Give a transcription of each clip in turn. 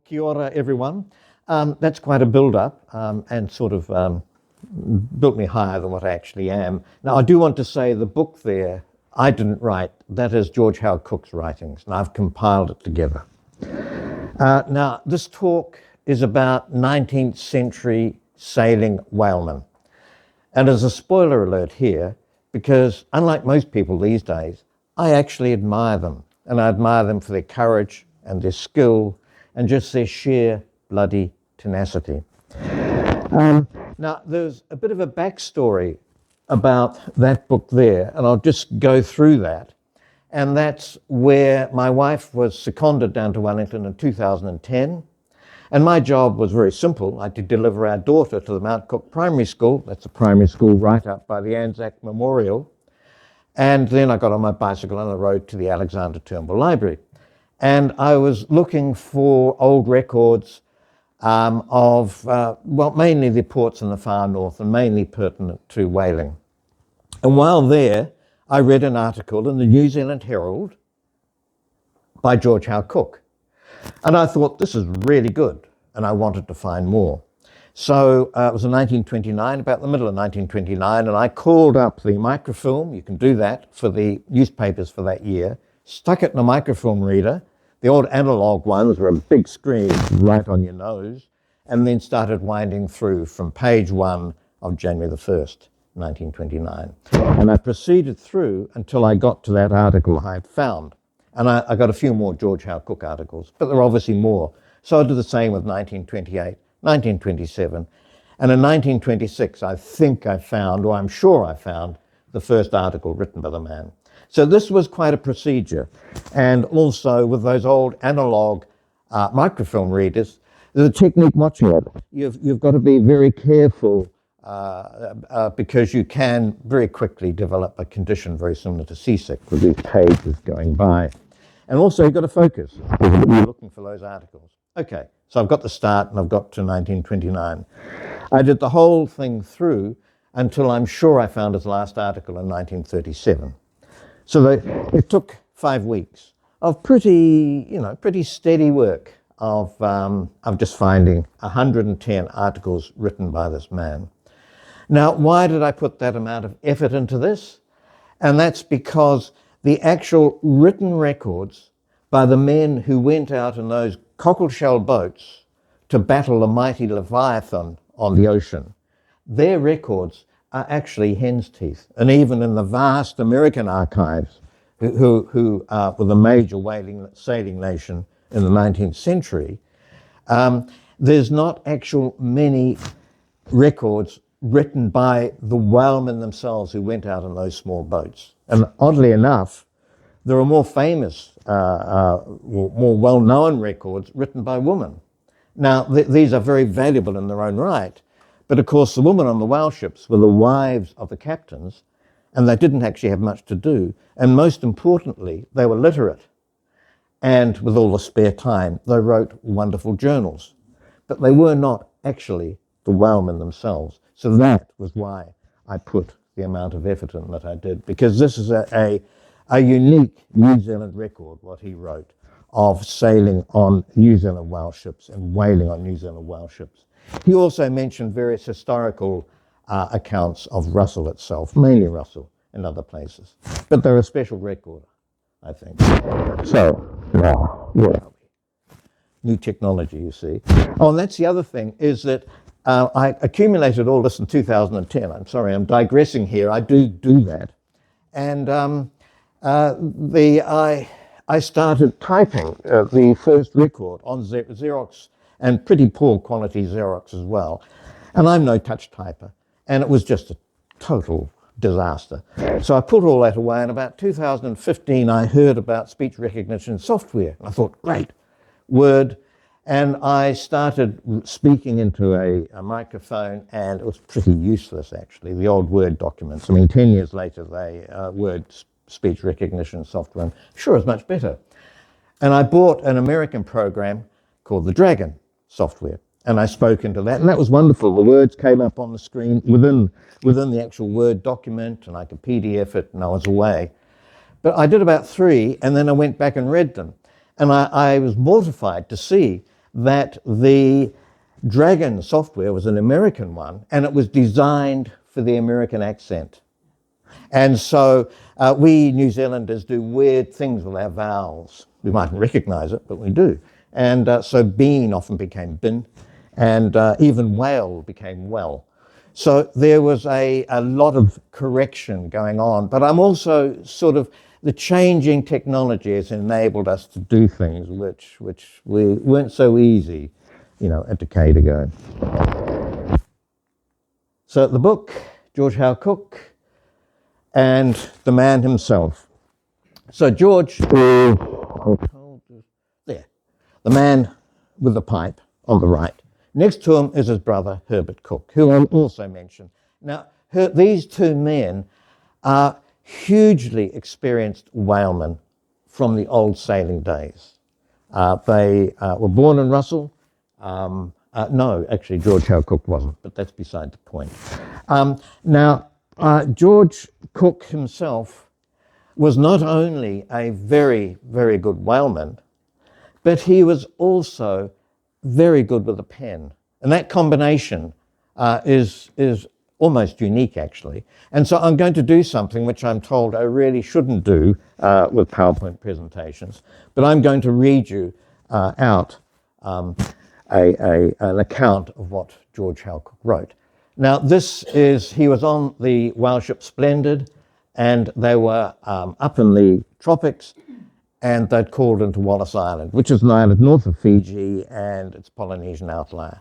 Kia ora, everyone. That's quite a build-up and sort of built me higher than what I actually am. Now, I do want to say the book there, I didn't write. That is George Howe Cook's writings, and I've compiled it together. Now, this talk is about 19th century sailing whalemen. And as a spoiler alert here, because unlike most people these days, I actually admire them. And I admire them for their courage and their skill and just their sheer bloody tenacity. Now, there's a bit of a backstory about that book there, and I'll just go through that. And that's where my wife was seconded down to Wellington in 2010. And my job was very simple. I had to deliver our daughter to the Mount Cook Primary School. That's a primary school right up by the Anzac Memorial. And then I got on my bicycle on the road to the Alexander Turnbull Library. And I was looking for old records of, mainly the ports in the far north and mainly pertinent to whaling. And while there, I read an article in the New Zealand Herald by George Howe Cook. And I thought, this is really good, and I wanted to find more. So it was in 1929, about the middle of 1929, and I called up the microfilm, you can do that, for the newspapers for that year, stuck it in a microfilm reader. The old analog ones were a big screen right on your nose, and then started winding through from page 1 of January the 1st, 1929. And I proceeded through until I got to that article I had found. And I got a few more George Howe Cook articles, but there are obviously more. So I did the same with 1928, 1927. And in 1926, I think I found, or I'm sure I found, the first article written by the man. So this was quite a procedure. And also with those old analog microfilm readers, there's a technique watching it. You've got to be very careful because you can very quickly develop a condition very similar to seasick with these pages going by. And also you've got to focus because you're looking for those articles. Okay, so I've got the start and I've got to 1929. I did the whole thing through until I'm sure I found his last article in 1937. So it took 5 weeks of pretty steady work of just finding 110 articles written by this man. Now, why did I put that amount of effort into this? And that's because the actual written records by the men who went out in those cockleshell boats to battle the mighty Leviathan on the ocean, their records are actually hen's teeth. And even in the vast American archives, who were the major sailing nation in the 19th century, there's not actual many records written by the whalemen themselves who went out in those small boats. And oddly enough, there are more famous, more well-known records written by women. Now, these are very valuable in their own right, but of course the women on the whale ships were the wives of the captains, and they didn't actually have much to do. And most importantly, they were literate. And with all the spare time, they wrote wonderful journals. But they were not actually the whalemen themselves. So that was why I put the amount of effort in that I did, because this is a unique New Zealand record, what he wrote, of sailing on New Zealand whale ships and whaling on New Zealand whale ships. He also mentioned various historical accounts of Russell itself, mainly Russell and other places. But they're a special record, I think. So, now, where are we? New technology, you see. Oh, and that's the other thing, is that I accumulated all this in 2010. I'm sorry, I'm digressing here. I do that. And I started typing the first record on Xerox, and pretty poor quality Xerox as well. And I'm no touch typer. And it was just a total disaster. So I put all that away, and about 2015 I heard about speech recognition software. And I thought, great, Word. And I started speaking into a microphone, and it was pretty useless, actually, the old Word documents. I mean, 10 years later, Word speech recognition software, I'm sure is much better. And I bought an American program called the Dragon software, and I spoke into that, and that was wonderful. The words came up on the screen within the actual Word document, and I could PDF it, and I was away. But I did about 3, and then I went back and read them. And I was mortified to see that the Dragon software was an American one, and it was designed for the American accent. And so we New Zealanders do weird things with our vowels. We mightn't recognise it, but we do. And so bean often became bin, and even whale became well. So there was a lot of correction going on. But I'm also sort of, the changing technology has enabled us to do things which weren't so easy, a decade ago. So the book, George Howe Cook, and the man himself. So George, there, the man with the pipe on the right. Next to him is his brother, Herbert Cook, who I'll also mention. Now, these two men are hugely experienced whalemen from the old sailing days. They were born in Russell. No, actually, George Howe Cook wasn't, but that's beside the point. George Cook himself was not only a very, very good whaleman, but he was also very good with a pen. And that combination is almost unique, actually. And so I'm going to do something which I'm told I really shouldn't do with PowerPoint presentations, but I'm going to read you out an account of what George Howe Cook wrote. Now, he was on the whale ship Splendid, and they were up in the tropics, and they'd called into Wallis Island, which is an island north of Fiji, and it's Polynesian outlier.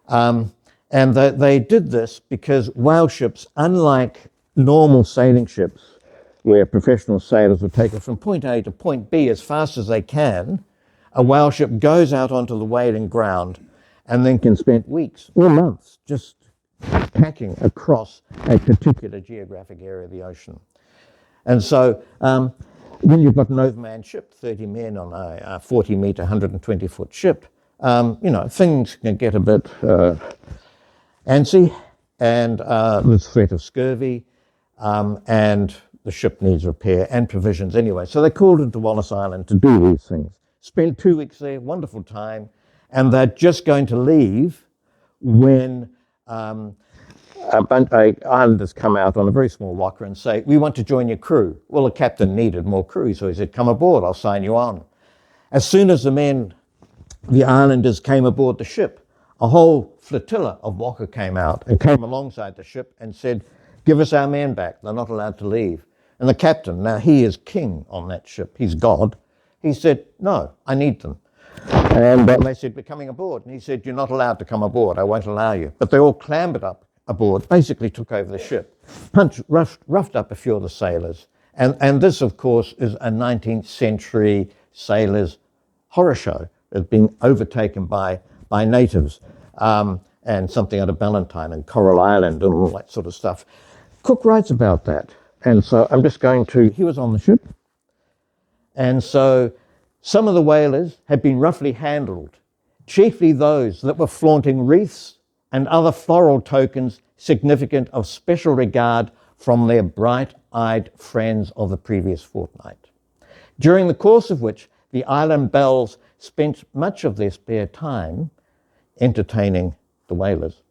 And they did this because whale ships, unlike normal sailing ships, where professional sailors would take it from point A to point B as fast as they can, a whale ship goes out onto the whaling ground and then can spend weeks or months just packing across a particular geographic area of the ocean. And so when you've got an overmanned ship, 30 men on a 40-metre, 120-foot ship, things can get a bit antsy, and there's threat of scurvy, and the ship needs repair and provisions anyway. So they called into Wallis Island to do these things. Spent 2 weeks there, wonderful time, and they're just going to leave when islanders come out on a very small walker and say, "We want to join your crew." Well, the captain needed more crew, so he said, "Come aboard, I'll sign you on." As soon as the islanders came aboard the ship, a whole flotilla of waka came out and came alongside the ship and said, "Give us our men back, they're not allowed to leave." And the captain, now he is king on that ship, he's God, he said, "No, I need them." And they said, "We're coming aboard." And he said, "You're not allowed to come aboard, I won't allow you." But they all clambered up aboard, basically took over the ship, roughed up a few of the sailors. And this, of course, is a 19th century sailors' horror show. It's been overtaken by natives, and something out of Ballantyne and Coral Island and all that sort of stuff. Cook writes about that. And so I'm just he was on the ship. And so some of the whalers had been roughly handled, chiefly those that were flaunting wreaths and other floral tokens significant of special regard from their bright-eyed friends of the previous fortnight, during the course of which the island belles spent much of their spare time entertaining the whalers.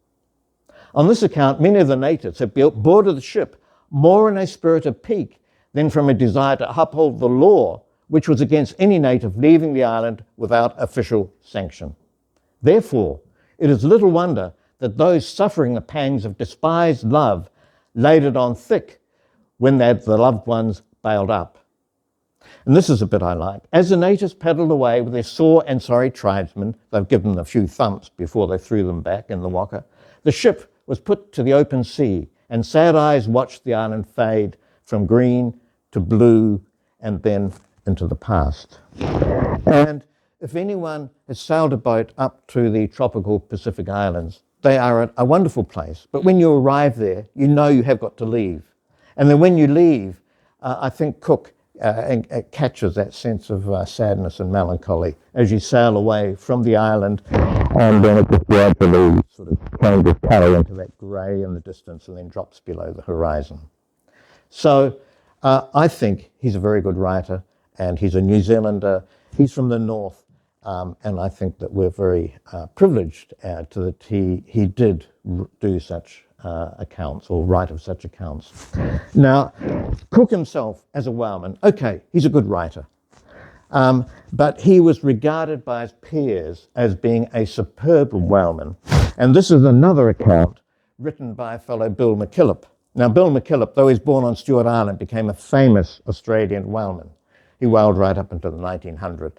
On this account, many of the natives had boarded the ship more in a spirit of pique than from a desire to uphold the law, which was against any native leaving the island without official sanction. Therefore, it is little wonder that those suffering the pangs of despised love laid it on thick when they had the loved ones bailed up. And this is a bit I like. As the natives paddled away with their sore and sorry tribesmen, they've given them a few thumps before they threw them back in the waka, the ship was put to the open sea, and sad eyes watched the island fade from green to blue and then into the past. And if anyone has sailed a boat up to the tropical Pacific Islands, they are a wonderful place. But when you arrive there, you know you have got to leave. And then when you leave, I think Cook catches that sense of sadness and melancholy as you sail away from the island, and then it just gradually sort of changes colour into that grey in the distance and then drops below the horizon. So I think he's a very good writer, and he's a New Zealander. He's from the north, And I think that we're very privileged to that he did do such accounts or write of such accounts. Now, Cook himself as a whaleman, okay, he's a good writer. But he was regarded by his peers as being a superb whaleman. And this is another account written by a fellow Bill McKillop. Now, Bill McKillop, though he's born on Stewart Island, became a famous Australian whaleman. He whaled right up until the 1900s.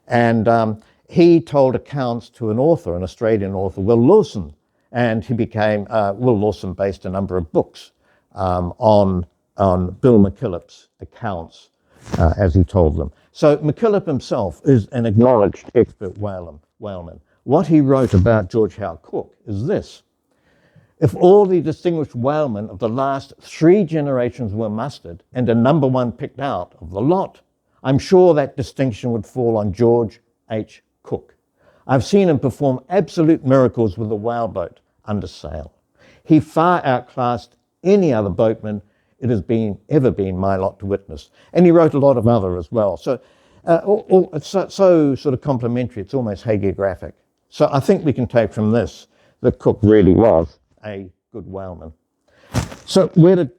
And he told accounts to an author, an Australian author, Will Lawson. And he became, Will Lawson based a number of books on Bill McKillop's accounts as he told them. So McKillop himself is an acknowledged expert whaleman. What he wrote about George Howe Cook is this: if all the distinguished whalemen of the last 3 generations were mustered and a number 1 picked out of the lot, I'm sure that distinction would fall on George H. Cook. I've seen him perform absolute miracles with a whaleboat under sail. He far outclassed any other boatman it has ever been my lot to witness. And he wrote a lot of other as well. So it's so sort of complimentary, it's almost hagiographic. So I think we can take from this that Cook really was a good whaleman. So where did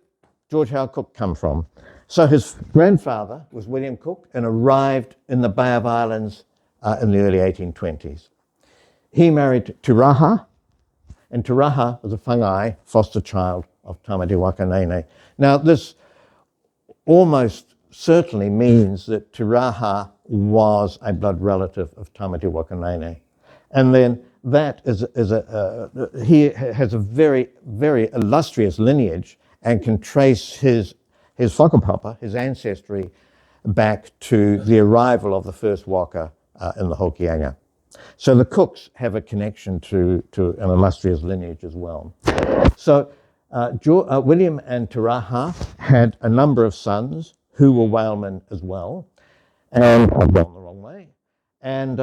George Howe Cook come from? So his grandfather was William Cook and arrived in the Bay of Islands in the early 1820s. He married Turaha, and Turaha was a Whangarei foster child of Tamati Wakanene. Now, this almost certainly means that Turaha was a blood relative of Tamati Wakanene. And then that he has a very, very illustrious lineage and can trace his whakapapa, his ancestry, back to the arrival of the first waka in the Hokianga. So the Cooks have a connection to an illustrious lineage as well. So William and Turaha had a number of sons who were whalemen as well, and I've gone the wrong way. And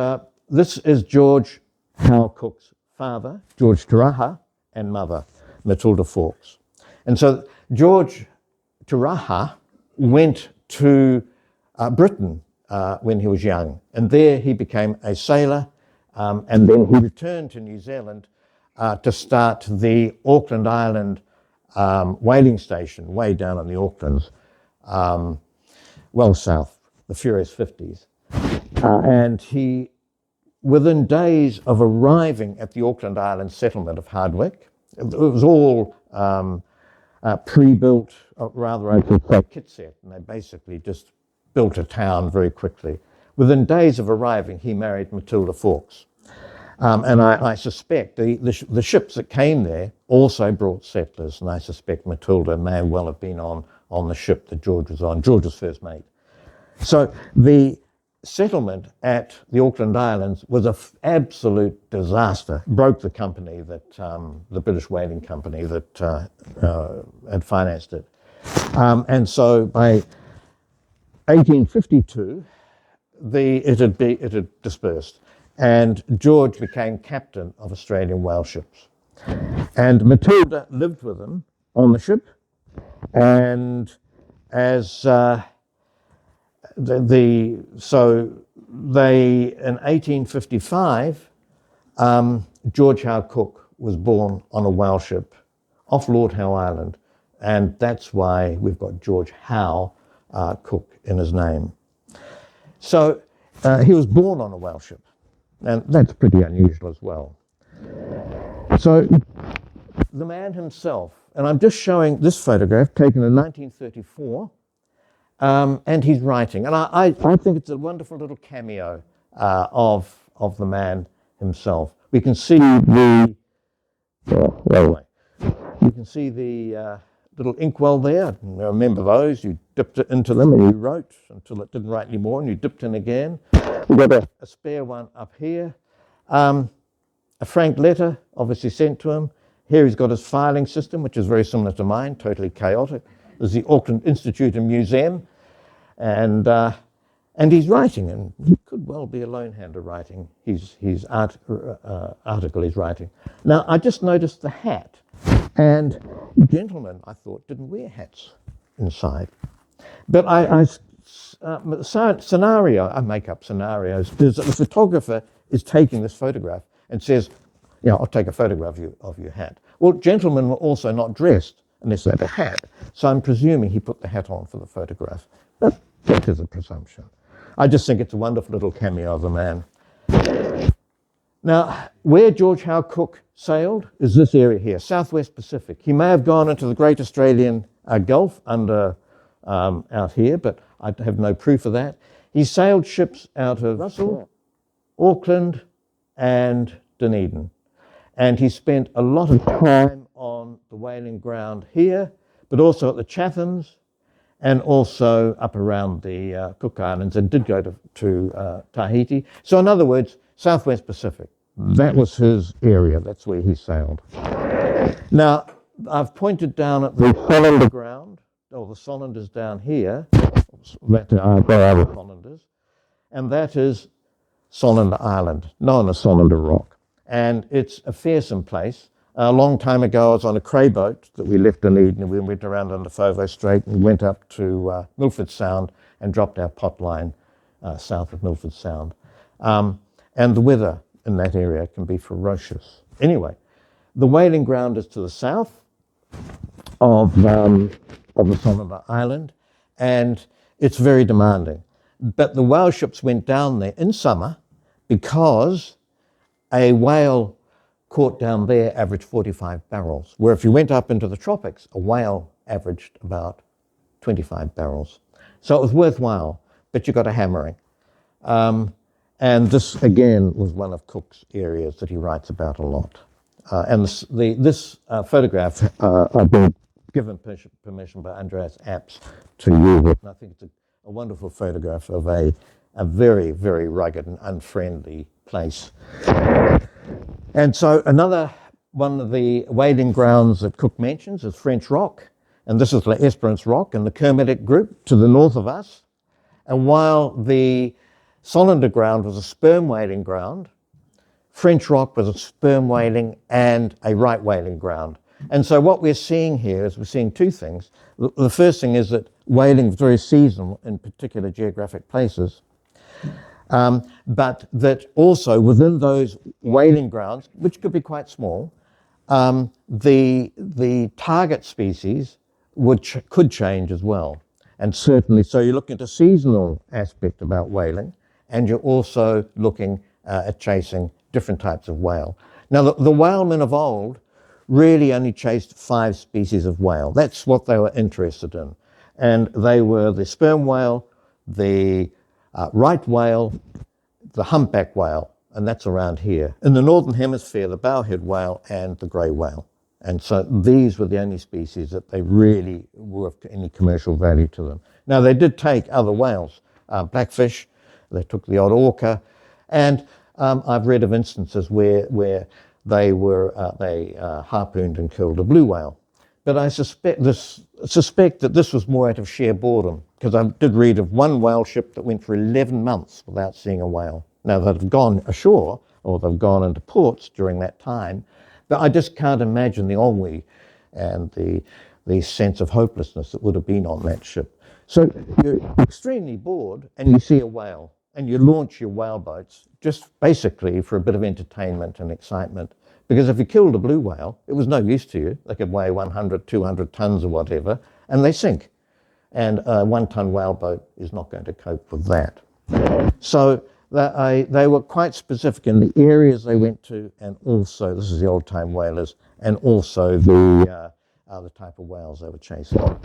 this is George Howe Cook's father, George Turaha, and mother, Matilda Fawkes. And so George Turaha went to Britain when he was young, and there he became a sailor, and then he returned to New Zealand to start the Auckland Island whaling station, way down in the Aucklands, well south, the Furious 50s. And he, within days of arriving at the Auckland Island settlement of Hardwick, it was all pre-built, rather I should say kit set, and they basically just built a town very quickly. Within days of arriving, he married Matilda Fawkes. And I suspect the ships that came there also brought settlers, and I suspect Matilda may well have been on the ship that George was on, George's first mate. So the settlement at the Auckland Islands was an absolute disaster. Broke the company that, the British Whaling Company that had financed it. And so by 1852, it had dispersed. And George became captain of Australian whale ships. And Matilda lived with him on the ship. And as in 1855, George Howe Cook was born on a whale ship off Lord Howe Island. And that's why we've got George Howe Cook in his name. So he was born on a whale ship. And that's pretty unusual as well. So the man himself, and I'm just showing this photograph taken in 1934, and he's writing. And I think it's a wonderful little cameo of the man himself. We can see the little inkwell there. Remember those? You dipped it into them and you wrote until it didn't write anymore, and you dipped in again. We've got a spare one up here. A franked letter, obviously sent to him. Here he's got his filing system, which is very similar to mine, totally chaotic. There's the Auckland Institute and Museum. And he's writing, and he could well be a Lonehander writing. His article he's writing. Now, I just noticed the hat. And gentlemen, I thought, didn't wear hats inside. But I scenario, I make up scenarios, is that the photographer is taking this photograph and says, I'll take a photograph of your hat. Well, gentlemen were also not dressed unless they had a hat. So I'm presuming he put the hat on for the photograph. But that is a presumption. I just think it's a wonderful little cameo of a man. Now, where George Howe Cook sailed is this area here, Southwest Pacific. He may have gone into the Great Australian Gulf under out here, but I have no proof of that. He sailed ships out of Russell, Auckland, and Dunedin. And he spent a lot of time on the whaling ground here, but also at the Chathams, and also up around the Cook Islands, and did go to Tahiti. So in other words, Southwest Pacific. That was his area. That's where he sailed. Now, I've pointed down at the Solander ground, or the Solanders down here. There are other Solanders. And that is Solander Island, known as Solander Rock. And it's a fearsome place. A long time ago, I was on a cray boat that we left Dunedin, and we went around under Fovo Strait and went up to Milford Sound and dropped our pot line south of Milford Sound. And the weather in that area can be ferocious. Anyway, the whaling ground is to the south of the Solander Island, and it's very demanding. But the whale ships went down there in summer because a whale caught down there averaged 45 barrels, where if you went up into the tropics, a whale averaged about 25 barrels. So it was worthwhile, but you got a hammering. And this, again, was one of Cook's areas that he writes about a lot. And this photograph, I've been given permission by Andreas Apps to use it. And I think it's a wonderful photograph of a very, very rugged and unfriendly place. And so another one of the whaling grounds that Cook mentions is French Rock. And this is La Esperance Rock and the Kermadec Group to the north of us. And while the Solander ground was a sperm whaling ground, French Rock was a sperm whaling and a right whaling ground. And so what we're seeing here is we're seeing two things. The first thing is that whaling is very seasonal in particular geographic places, but that also within those whaling grounds, which could be quite small, the target species could change as well. And certainly, so you're looking at a seasonal aspect about whaling, and you're also looking at chasing different types of whale. Now, the whalemen of old really only chased 5 species of whale. That's what they were interested in. And they were the sperm whale, the right whale, the humpback whale, and that's around here. In the Northern Hemisphere, the bowhead whale and the grey whale. And so these were the only species that they really were of any commercial value to them. Now, they did take other whales, blackfish, they took the odd orca, and I've read of instances where they harpooned and killed a blue whale. But I suspect that this was more out of sheer boredom, because I did read of one whale ship that went for 11 months without seeing a whale. Now, they've gone ashore, or they've gone into ports during that time, but I just can't imagine the ennui and the sense of hopelessness that would have been on that ship. So you're extremely bored, and you see a whale, and you launch your whaleboats just basically for a bit of entertainment and excitement. Because if you killed a blue whale, it was no use to you. They could weigh 100, 200 tons or whatever, and they sink. And a 1-ton whaleboat is not going to cope with that. So they were quite specific in the areas they went to, and also, this is the old-time whalers, and also the type of whales they were chasing.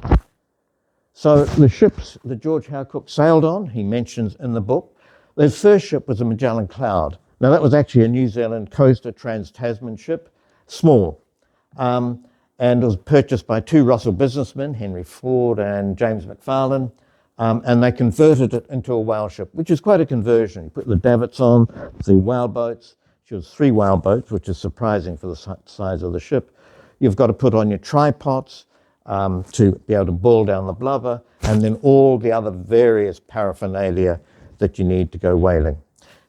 So the ships that George Howe Cook sailed on, he mentions in the book, the first ship was a Magellan Cloud. Now, that was actually a New Zealand coaster trans-Tasman ship, small, and it was purchased by 2 Russell businessmen, Henry Ford and James McFarlane, and they converted it into a whale ship, which is quite a conversion. You put the davits on, the whaleboats, which was 3 whaleboats, which is surprising for the size of the ship. You've got to put on your tripods to be able to boil down the blubber, and then all the other various paraphernalia that you need to go whaling.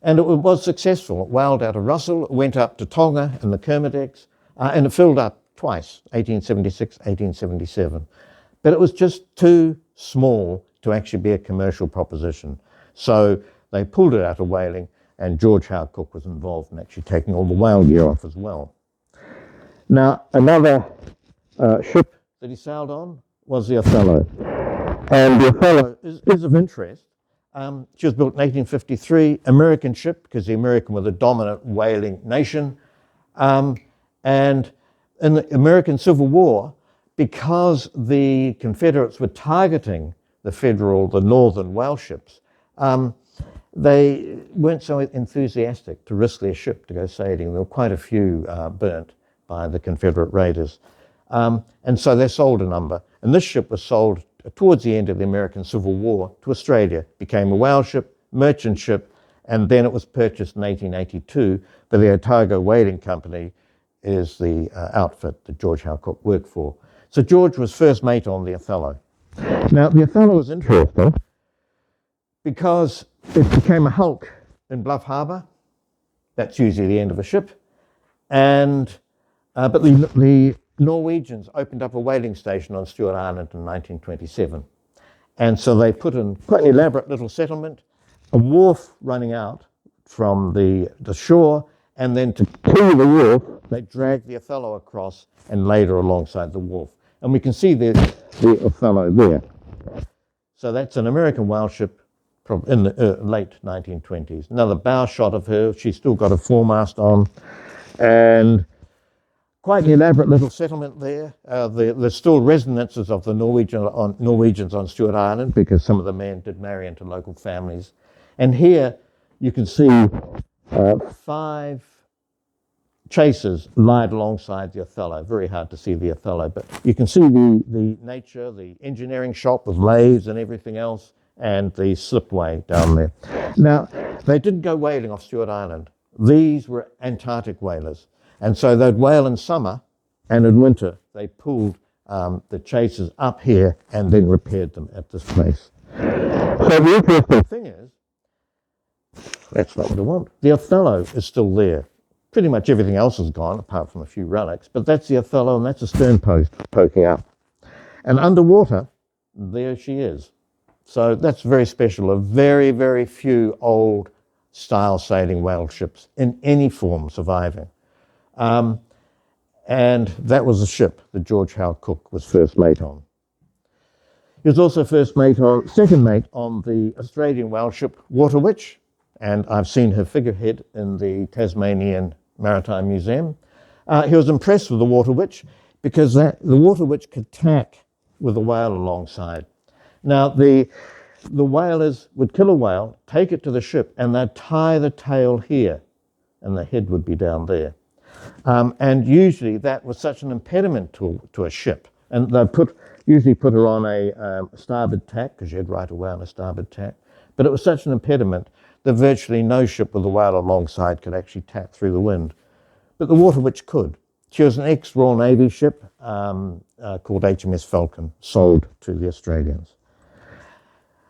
And it was successful. It whaled out of Russell, it went up to Tonga and the Kermadecs, and it filled up twice, 1876, 1877. But it was just too small to actually be a commercial proposition. So they pulled it out of whaling, and George Howe Cook was involved in actually taking all the whale gear off as well. Now, another ship that he sailed on was the Othello. And the Othello is of interest. She was built in 1853, American ship, because the American were the dominant whaling nation. And in the American Civil War, because the Confederates were targeting the northern whale ships, they weren't so enthusiastic to risk their ship to go sailing. There were quite a few burnt by the Confederate raiders. And so they sold a number. And this ship was sold towards the end of the American Civil War to Australia, became a whale ship, merchant ship, and then it was purchased in 1882 by the Otago Whaling Company, is the outfit that George Howe Cook worked for. So George was first mate on the Othello. Now, the Othello was interesting because it became a hulk in Bluff Harbour. That's usually the end of a ship. And but the Norwegians opened up a whaling station on Stewart Island in 1927. And so they put in quite an elaborate little settlement, a wharf running out from the shore, and then to clear the wharf, they dragged the Othello across and laid her alongside the wharf. And we can see the Othello there. So that's an American whale ship in the late 1920s. Another bow shot of her. She's still got a foremast on. And quite an elaborate little settlement there. There's still resonances of the Norwegians on Stewart Island, because some of the men did marry into local families. And here you can see 5 chasers lied alongside the Othello. Very hard to see the Othello, but you can see the nature, the engineering shop with lathes and everything else, and the slipway down there. Now, they didn't go whaling off Stewart Island. These were Antarctic whalers. And so they'd whale in summer, and in winter they pulled the chasers up here and then repaired them at this place. So the interesting thing is, that's not what I want. The Othello is still there. Pretty much everything else is gone, apart from a few relics, but that's the Othello, and that's a stern post poking up. And underwater, there she is. So that's very special. A very, very few old style sailing whale ships in any form surviving. And that was the ship that George Howe Cook was first mate on. He was also second mate on the Australian whale ship Water Witch, and I've seen her figurehead in the Tasmanian Maritime Museum. He was impressed with the Water Witch because the Water Witch could tack with a whale alongside. Now, the whalers would kill a whale, take it to the ship, and they'd tie the tail here, and the head would be down there. And usually that was such an impediment to a ship. And they'd usually put her on a starboard tack, because you had right away on a starboard tack. But it was such an impediment that virtually no ship with a whale alongside could actually tack through the wind. But the Water Witch could. She was an ex-Royal Navy ship called HMS Falcon, sold to the Australians.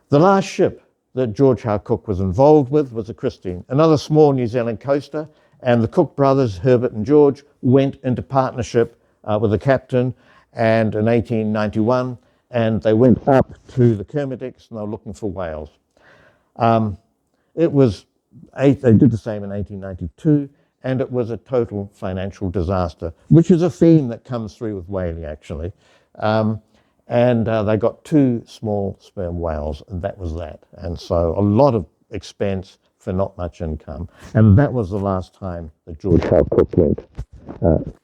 The last ship that George Howe Cook was involved with was the Christine, another small New Zealand coaster, and the Cook brothers, Herbert and George, went into partnership with the captain and in 1891, and they went up to the Kermadec, and they were looking for whales. They did the same in 1892, and it was a total financial disaster, which is a theme that comes through with whaling, actually. And they got 2 small sperm whales, and that was that. And so a lot of expense for not much income. And that was the last time that George Howe Cook went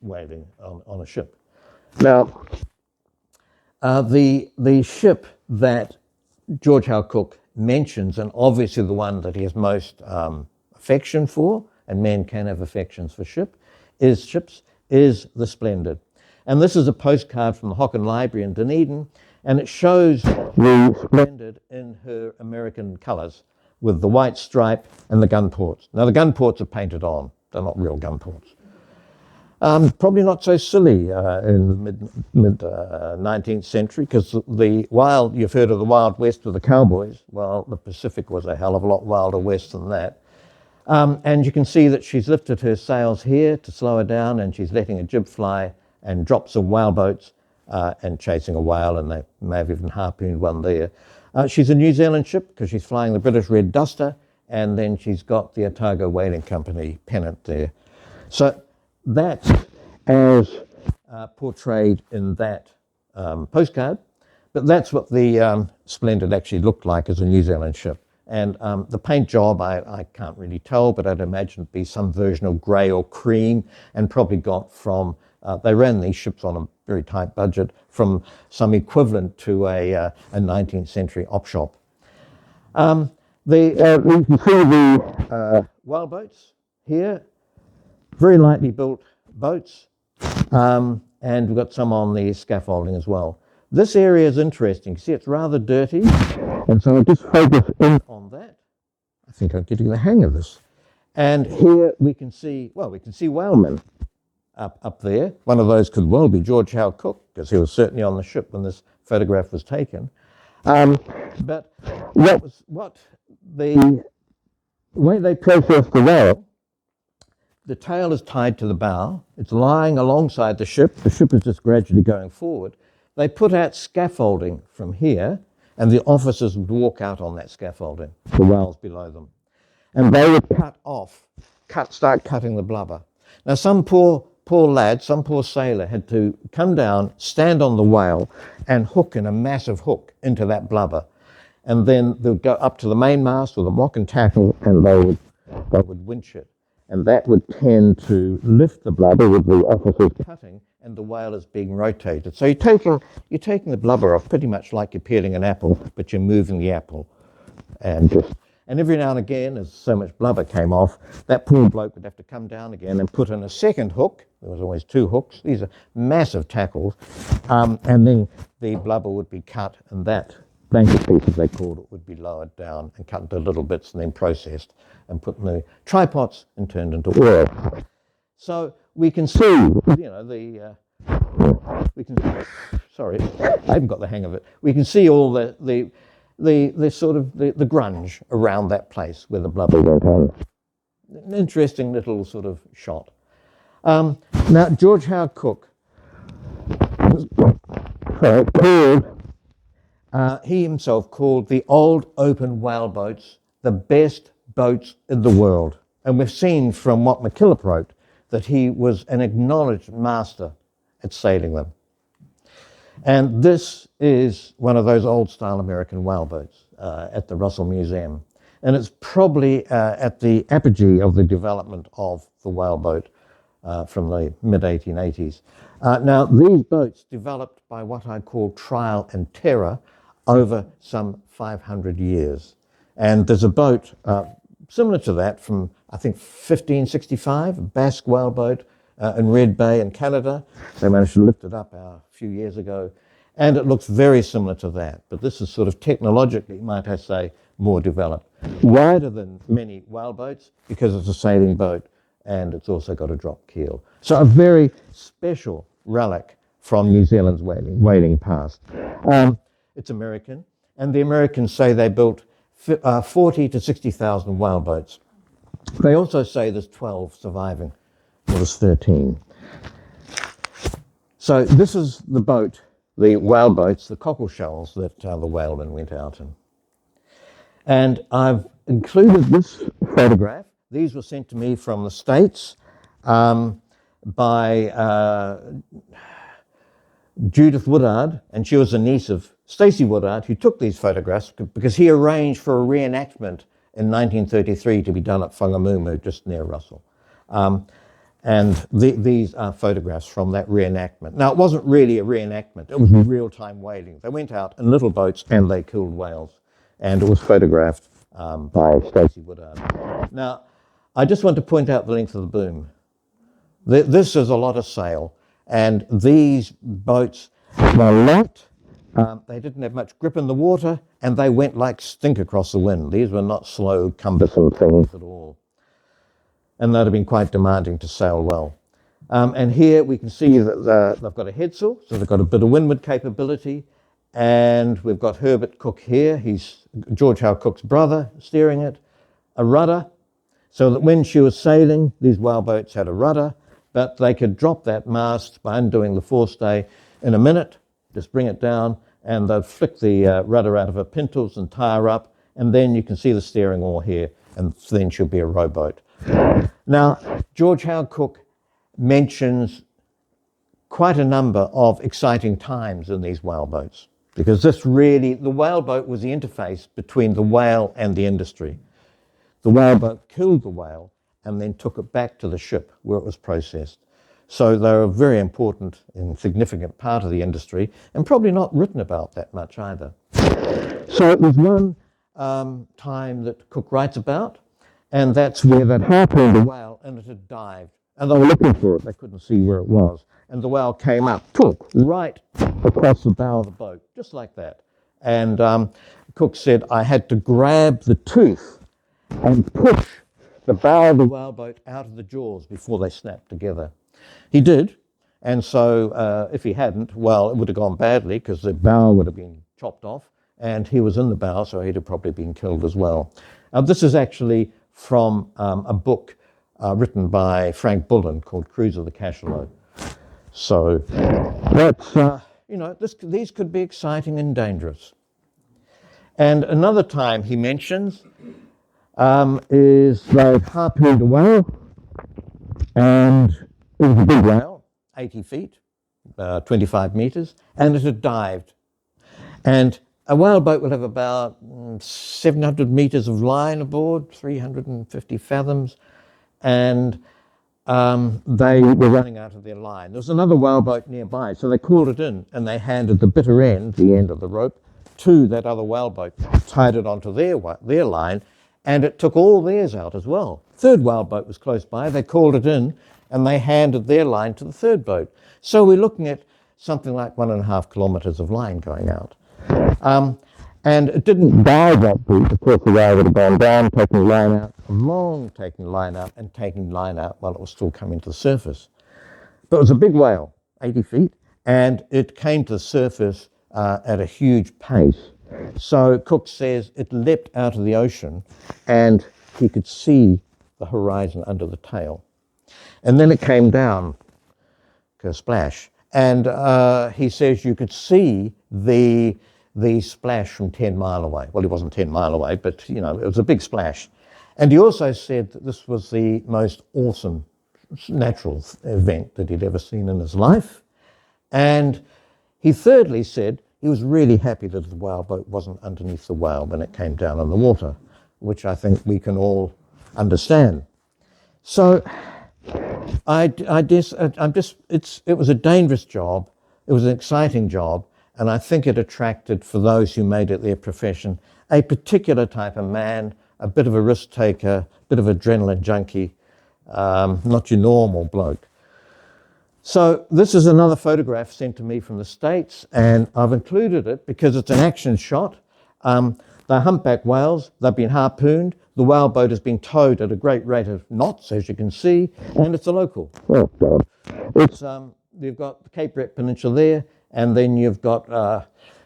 whaling on a ship. Now, the ship that George Howe Cook mentions, and obviously the one that he has most affection for, and men can have affections for ships, is the Splendid. And this is a postcard from the Hocken Library in Dunedin, and it shows the Splendid in her American colours, with the white stripe and the gun ports. Now the gun ports are painted on, they're not real gun ports. Probably not so silly in the mid 19th century, because you've heard of the Wild West with the cowboys. Well, the Pacific was a hell of a lot wilder west than that. And you can see that she's lifted her sails here to slow her down, and she's letting a jib fly and drops some whaleboats and chasing a whale, and they may have even harpooned one there. She's a New Zealand ship because she's flying the British Red Duster, and then she's got the Otago Whaling Company pennant there. So that's as portrayed in that postcard, but that's what the Splendid actually looked like as a New Zealand ship. And the paint job, I can't really tell, but I'd imagine it'd be some version of grey or cream, and probably got from, they ran these ships on a very tight budget, from some equivalent to a 19th century op shop. You can see the whaleboats here, very lightly built boats, and we've got some on the scaffolding as well. This area is interesting. See, it's rather dirty, and so I'll just focus in on that. I think I'm getting the hang of this. And here we can see, well, we can see whalemen up there. One of those could well be George Howe Cook, because he was certainly on the ship when this photograph was taken. But what the way they process the whale, the tail is tied to the bow. It's lying alongside the ship. The ship is just gradually going forward. They put out scaffolding from here, and the officers would walk out on that scaffolding, the whales below them. And they would start cutting the blubber. Now, some poor lad, some poor sailor had to come down, stand on the whale, and hook in a massive hook into that blubber. And then they would go up to the mainmast with a block and tackle, and they would winch it. And that would tend to lift the blubber with the officers cutting, and the whale is being rotated. So you're taking the blubber off pretty much like you're peeling an apple, but you're moving the apple. And every now and again, as so much blubber came off, that poor bloke would have to come down again and put in a second hook. There was always two hooks. These are massive tackles. And then the blubber would be cut, and that blanket piece, as they called it, would be lowered down and cut into little bits and then processed and put in the tripods and turned into oil. So we can see, sorry, I haven't got the hang of it. We can see all the sort of the grunge around that place where the blubber went on. An interesting little sort of shot. Now, George Howe Cook he himself called the old open whaleboats the best boats in the world. And we've seen from what McKillop wrote that he was an acknowledged master at sailing them. And this is one of those old style American whaleboats at the Russell Museum. And it's probably at the apogee of the development of the whaleboat from the mid-1880s. Now, these boats developed by what I call trial and terror over some 500 years. And there's a boat similar to that from, I think, 1565, a Basque whaleboat in Red Bay in Canada. They managed to lift it up a few years ago, and it looks very similar to that. But this is sort of technologically, might I say, more developed. Wider than many whaleboats because it's a sailing boat, and it's also got a drop keel. So a very special relic from New Zealand's whaling past. It's American, and the Americans say they built 40 to 60,000 whaleboats. They also say there's 12 surviving. Well, there's 13. So this is the boat, the whaleboats, the cockle shells that the whalemen went out in. And I've included this photograph. These were sent to me from the States by Judith Woodard, and she was a niece of Stacey Woodard, who took these photographs because he arranged for a reenactment in 1933 to be done at Whangamumu, just near Russell. And these are photographs from that reenactment. Now, it wasn't really a reenactment. It was real-time whaling. They went out in little boats and they killed whales. And it was photographed by Stacey Woodard. Now, I just want to point out the length of the boom. This is a lot of sail. And these boats were light. They didn't have much grip in the water, and they went like stink across the wind. These were not slow, cumbersome things at all. And they'd have been quite demanding to sail well. And here we can see that they've got a headsail, so they've got a bit of windward capability. And we've got Herbert Cook here. He's George Howe Cook's brother, steering it. A rudder, so that when she was sailing, these whaleboats had a rudder, but they could drop that mast by undoing the forestay in a minute, just bring it down, and they'd flick the rudder out of her pintles and tie her up, and then you can see the steering oar here, and then she'll be a rowboat. Now, George Howe Cook mentions quite a number of exciting times in these whaleboats, because this really, the whaleboat was the interface between the whale and the industry. The whaleboat killed the whale and then took it back to the ship where it was processed. So they're a very important and significant part of the industry, and probably not written about that much either. So it was one time that Cook writes about, and that's where they'd harpooned the whale and it had dived. And they were looking for it, they couldn't see where it was. And the whale came up, took right across the bow of the boat, just like that. And Cook said, I had to grab the tooth and push the bow of the whaleboat out of the jaws before they snapped together. He did, and so if he hadn't, well, it would have gone badly because the bow would have been chopped off, and he was in the bow, so he'd have probably been killed as well. This is actually from a book written by Frank Bullen called Cruise of the Cachalot. So that's, you know, these could be exciting and dangerous. And another time he mentions is they've harpooned a whale, and it was a big whale, 80 feet, 25 meters, and it had dived. And a whaleboat will have about 700 meters of line aboard, 350 fathoms, and they were running out of their line. There was another whaleboat nearby, so they called it in, and they handed the bitter end, the end of the rope, to that other whaleboat, tied it onto their line, and it took all theirs out as well. Third whaleboat was close by, they called it in, and they handed their line to the third boat. So we're looking at something like 1.5 kilometers of line going out. And it didn't dive that deep. Of course, the whale would have gone down, taking the line out, long taking the line out, and taking the line out while it was still coming to the surface. But it was a big whale, 80 feet, and it came to the surface at a huge pace. So Cook says it leapt out of the ocean, and he could see the horizon under the tail. And then it came down, splash, and he says you could see the splash from 10 mile away. Well, it wasn't 10 mile away, but you know, it was a big splash. And he also said that this was the most awesome natural event that he'd ever seen in his life. And he thirdly said he was really happy that the whaleboat wasn't underneath the whale when it came down on the water, which I think we can all understand. So it was a dangerous job. It was an exciting job. And I think it attracted, for those who made it their profession, a particular type of man, a bit of a risk taker, a bit of adrenaline junkie, not your normal bloke. So this is another photograph sent to me from the States, and I've included it because it's an action shot. They're humpback whales, they've been harpooned, the whaleboat has been towed at a great rate of knots, as you can see, and it's a local. Oh, God. It's, you've got the Cape Ret Peninsula there, and then you've got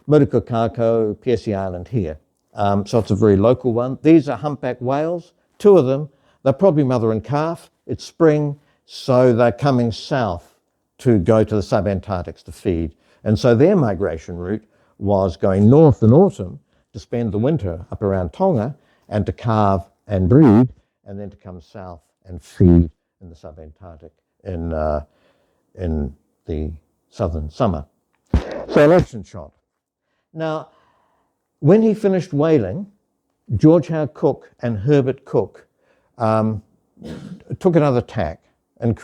Murukakako, Piercy Island here. So it's a very local one. These are humpback whales, 2 of them. They're probably mother and calf. It's spring, so they're coming south to go to the subantarctics to feed. And so their migration route was going north in autumn to spend the winter up around Tonga and to calve and breed, and then to come south and feed in the subantarctic in the southern summer. So an action shot. Now, when he finished whaling, George Howe Cook and Herbert Cook took another tack and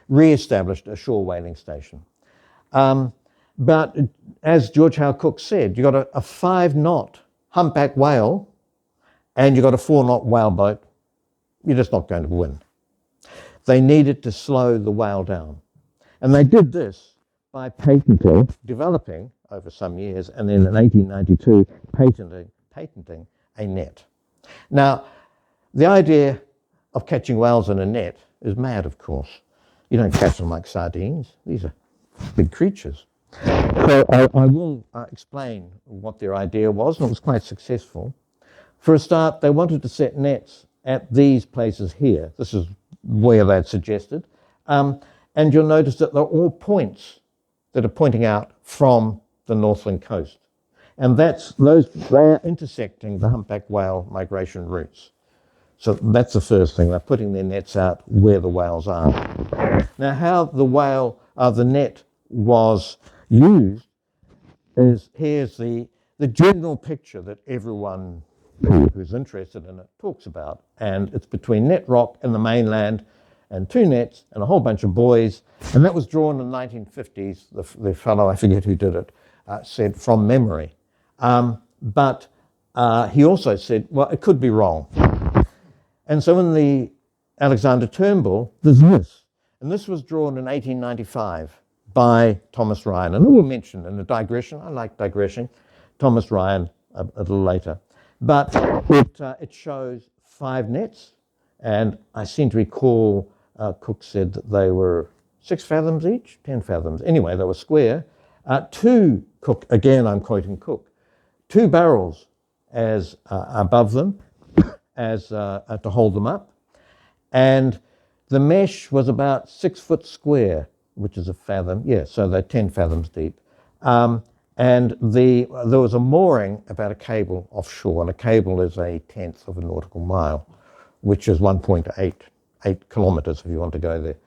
re-established a shore whaling station. But as George Howe Cook said, you've got a 5-knot humpback whale and you've got a 4-knot whaleboat, you're just not going to win. They needed to slow the whale down. And they did this by developing over some years, and then in 1892, patenting a net. Now, the idea of catching whales in a net is mad, of course. You don't catch them like sardines. These are big creatures. So I will explain what their idea was, and it was quite successful. For a start, they wanted to set nets at these places here. This is where they'd suggested. And you'll notice that they're all points that are pointing out from the Northland coast. And they're intersecting the humpback whale migration routes. So that's the first thing. They're putting their nets out where the whales are. Now, how the net was used is, here's the general picture that everyone who's interested in it talks about. And it's between Net Rock and the mainland, and two nets and a whole bunch of buoys. And that was drawn in the 1950s. The fellow, I forget who did it, said from memory. But he also said, well, it could be wrong. And so in the Alexander Turnbull, there's this. And this was drawn in 1895 by Thomas Ryan. And it will mention in the digression, I like digressing, Thomas Ryan a little later. But it shows 5 nets. And I seem to recall Cook said that they were 6 fathoms each, 10 fathoms. Anyway, they were square. 2, Cook, again I'm quoting Cook, 2 barrels as above them as to hold them up. And the mesh was about 6 foot square, which is a fathom. Yeah, so they're 10 fathoms deep. And there was a mooring about a cable offshore, and a cable is 1/10 of a nautical mile, which is 1.8 kilometers if you want to go there.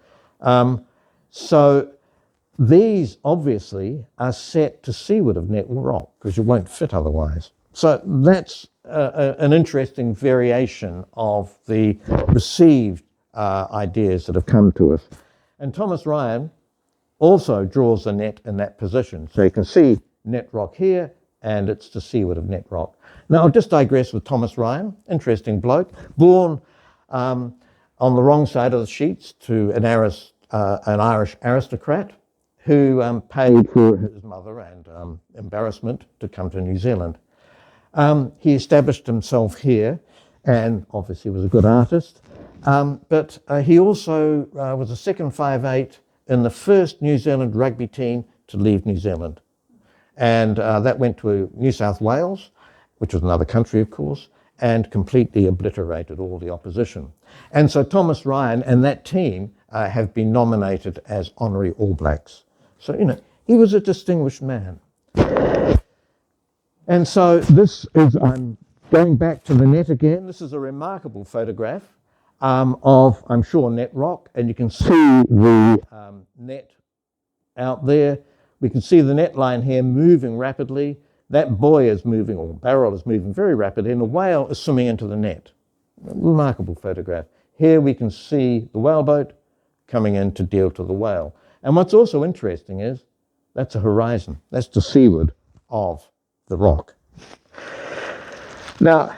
So these obviously are set to seaward of Net Rock because you won't fit otherwise. So that's an interesting variation of the received ideas that have come to us. And Thomas Ryan also draws the net in that position. So you can see Net Rock here, and it's to seaward of Net Rock. Now, I'll just digress with Thomas Ryan, interesting bloke, born on the wrong side of the sheets to an Irish aristocrat who paid for his mother and embarrassment to come to New Zealand. He established himself here and obviously was a good artist, but he also was a second 5'8" in the first New Zealand rugby team to leave New Zealand. And that went to New South Wales, which was another country, of course, and completely obliterated all the opposition. And so Thomas Ryan and that team have been nominated as honorary All Blacks. So, he was a distinguished man. And so this is, I'm going back to the net again. This is a remarkable photograph of, I'm sure, Net Rock. And you can see the net out there. We can see the net line here moving rapidly. That buoy is moving, or barrel is moving very rapidly, and the whale is swimming into the net. Remarkable photograph. Here we can see the whaleboat coming in to deal to the whale. And what's also interesting is that's a horizon. That's to seaward of the rock. Now,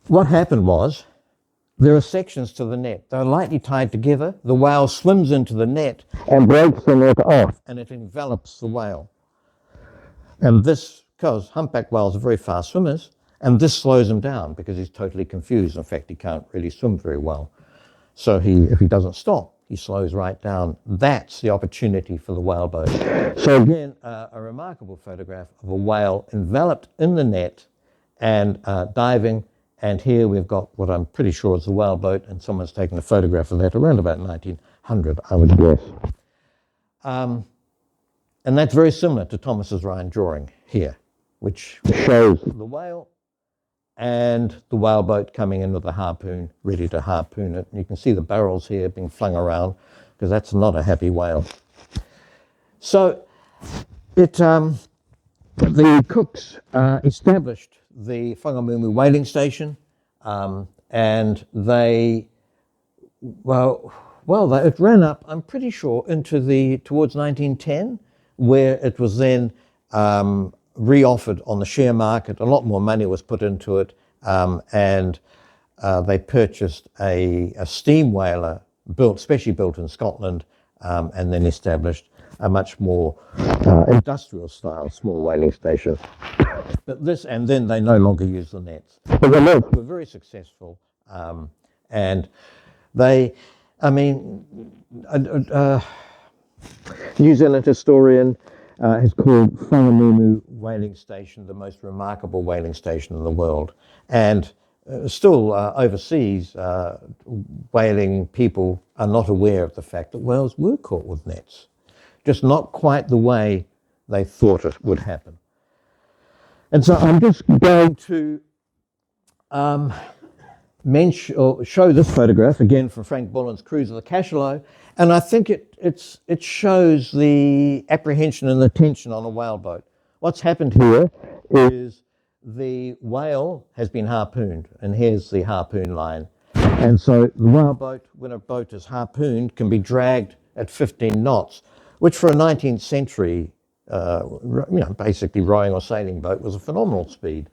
what happened was there are sections to the net. They're lightly tied together. The whale swims into the net and breaks the net off, and it envelops the whale. And this, because humpback whales are very fast swimmers, and this slows him down because he's totally confused. In fact, he can't really swim very well. So if he doesn't stop, he slows right down. That's the opportunity for the whaleboat. So again, a remarkable photograph of a whale enveloped in the net and diving. And here we've got what I'm pretty sure is the whaleboat, and someone's taken a photograph of that around about 1900, I would guess. And that's very similar to Thomas's Ryan drawing here, which shows the whale and the whaleboat coming in with a harpoon, ready to harpoon it. And you can see the barrels here being flung around, because that's not a happy whale. So the Cooks established the Whangamumu whaling station, and it ran up, I'm pretty sure, towards 1910, where it was then re-offered on the share market. A lot more money was put into it, and they purchased a steam whaler specially built in Scotland, and then established a much more industrial style small whaling station. And then they no longer use the nets. But the nets were very successful, and New Zealand historian has called Whangamumu whaling station the most remarkable whaling station in the world. And still overseas, whaling people are not aware of the fact that whales were caught with nets. Just not quite the way they thought it would happen. And so I'm just going to show this photograph again from Frank Bullen's Cruise of the Cachalot, and I think it shows the apprehension and the tension on a whaleboat. What's happened here is the whale has been harpooned, and here's the harpoon line. And so the whaleboat, when a boat is harpooned, can be dragged at 15 knots, which for a 19th century, basically rowing or sailing boat was a phenomenal speed.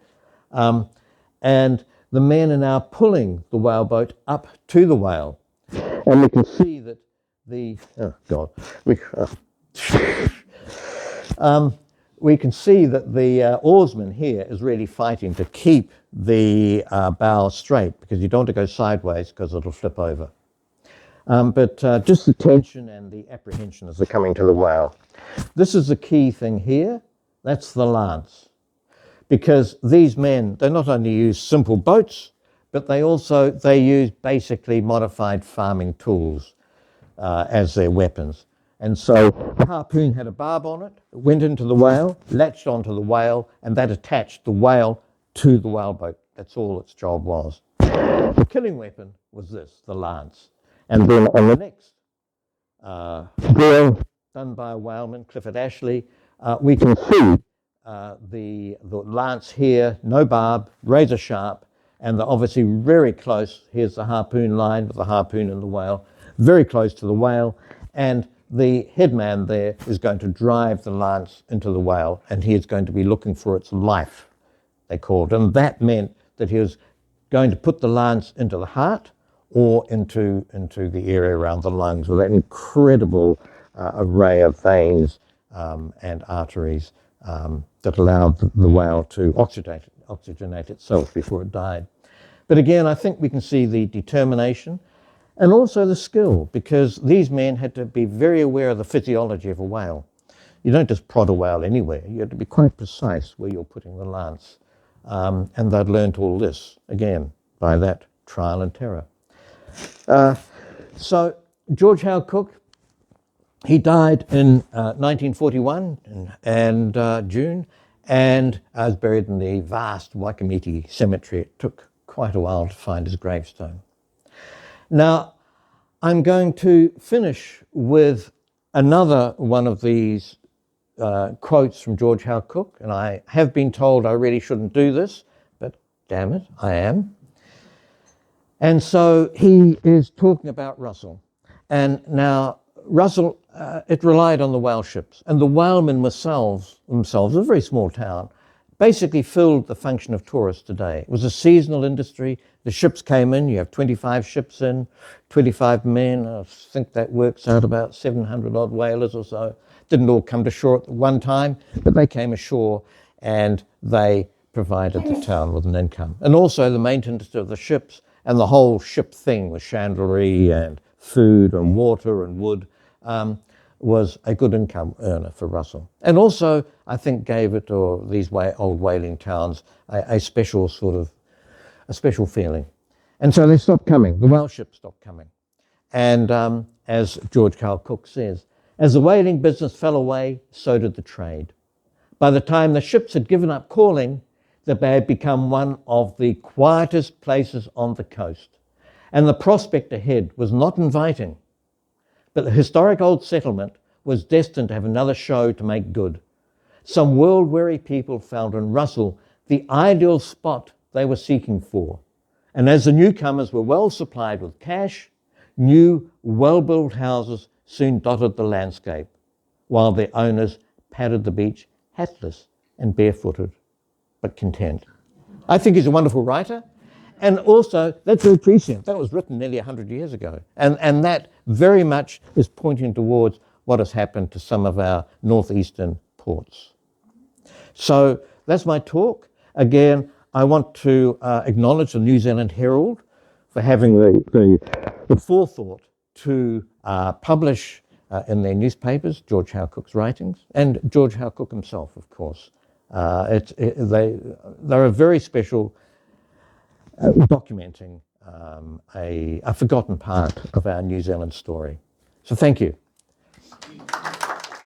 And the men are now pulling the whaleboat up to the whale. And we can see that we can see that the oarsman here is really fighting to keep the bow straight, because you don't want to go sideways because it'll flip over. But just the tension and the apprehension as they're coming to the whale. This is the key thing here. That's the lance. Because these men, they not only use simple boats, but they use basically modified farming tools as their weapons. And so the harpoon had a barb on it, it went into the whale, latched onto the whale, and that attached the whale to the whaleboat. That's all its job was. The killing weapon was this, the lance. And then on the next drawing done by a whaleman, Clifford Ashley, we can see the lance here, no barb, razor sharp, and they're obviously very close. Here's the harpoon line with the harpoon and the whale, very close to the whale, and the headman there is going to drive the lance into the whale, and he is going to be looking for its life, they called it. And that meant that he was going to put the lance into the heart or into the area around the lungs with that incredible array of veins and arteries that allowed the whale to oxygenate itself before it died. But again, I think we can see the determination and also the skill, because these men had to be very aware of the physiology of a whale. You don't just prod a whale anywhere. You have to be quite precise where you're putting the lance. And they'd learned all this, again, by that trial and terror. So George Howe Cook, he died in 1941 and June, and was buried in the vast Waikamete cemetery. It took quite a while to find his gravestone. Now, I'm going to finish with another one of these quotes from George Howe Cook, and I have been told I really shouldn't do this, but damn it, I am. And so he is talking about Russell. And now, Russell, it relied on the whale ships, and the whalemen themselves, a very small town, basically filled the function of tourists today. It was a seasonal industry. The ships came in, you have 25 ships in, 25 men, I think that works out about 700 odd whalers or so. Didn't all come to shore at one time, but they came ashore and they provided the town with an income. And also the maintenance of the ships and the whole ship thing with chandlery and food and water and wood was a good income earner for Russell. And also, I think, gave it, or these old whaling towns, a special feeling. And so they stopped coming. The whale ships stopped coming. And as George Howe Cook says, as the whaling business fell away, so did the trade. By the time the ships had given up calling, the bay had become one of the quietest places on the coast. And the prospect ahead was not inviting. But the historic old settlement was destined to have another show to make good. Some world-weary people found in Russell the ideal spot they were seeking for. And as the newcomers were well supplied with cash, new, well-built houses soon dotted the landscape, while their owners padded the beach hatless and barefooted, but content. I think he's a wonderful writer. And also, that's very prescient. That was written nearly 100 years ago. And that very much is pointing towards what has happened to some of our northeastern ports. So that's my talk. Again, I want to acknowledge the New Zealand Herald for having the forethought to publish in their newspapers George Howe Cook's writings, and George Howe Cook himself, of course. They're a very special documenting a forgotten part of our New Zealand story. So thank you.